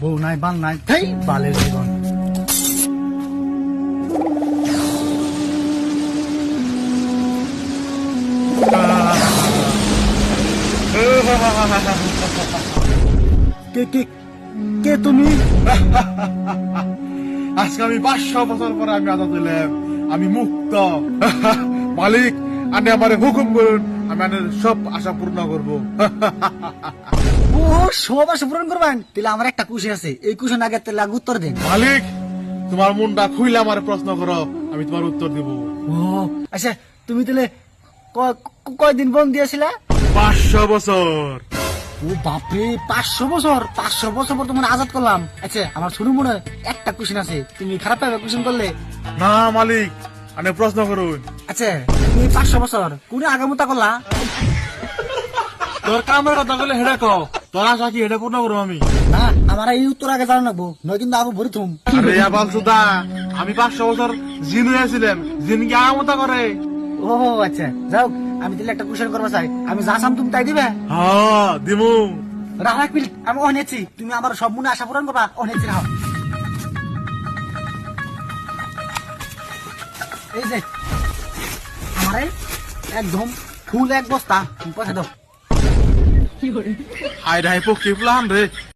বউ নাই বাল নাই, তাই বালের জীবন। কে কে কে তুমি? আজকে আমি 500 বছর পরে আমি আজাদ হইলাম, আমি মুক্ত। মালিক, আপনি আমারে হুকুম করুন, আমি আপনার সব আশা পূর্ণ করবো। ও সব আশা পূরণ করবেন? তাহলে আমার একটা কুশি আছে, এই কুশন আগে তাহলে আগে উত্তর দেন। মালিক, তোমার মনটা খুইলে আমার প্রশ্ন করো, আমি তোমার উত্তর দিব। ও আচ্ছা, তুমি তাহলে কয়দিন বন্দি আছিলা? 500 বছর। ও বাপরে, 500 বছর! 500 বছর পর তোমার আজাদ করলাম। আচ্ছা, আমার শুরু মনে হয় একটা কোশ্চেন আছে, তুমি খারাপ পাবে কোশ্চেন করলে? না মালিক, আপনি প্রশ্ন করুন। আচ্ছা, তুমি 500 বছর কোন আগামতা করলা? তোর কামের কথা বলে হেডে কও, তোর আশা কি হেডে পূর্ণ করবো আমি? না, আমার এই উত্তর আগে জানা লাগবো, নয় কিন্তু আবু ভরে থুম। আরে আবাল সুদা, আমি 500 বছর জিন হয়েছিলাম, জিন কি আমতা করে? ও আচ্ছা, যাও, আমি তাহলে একটা কোশ্চেন করবো চাই, আমি যা চাম তুমি তাই দিবে? হ্যাঁ দিমু। রাখো এক মিনিট, আমি অনেছি, তুমি আমার সব মনে আশা পূরণ করবা, অনেছি রাখো। এই যে আমারে একদম ফুল এক বস্তা, তুমি পয়সা দাও। হাই রে পক্ষী প্লান রে।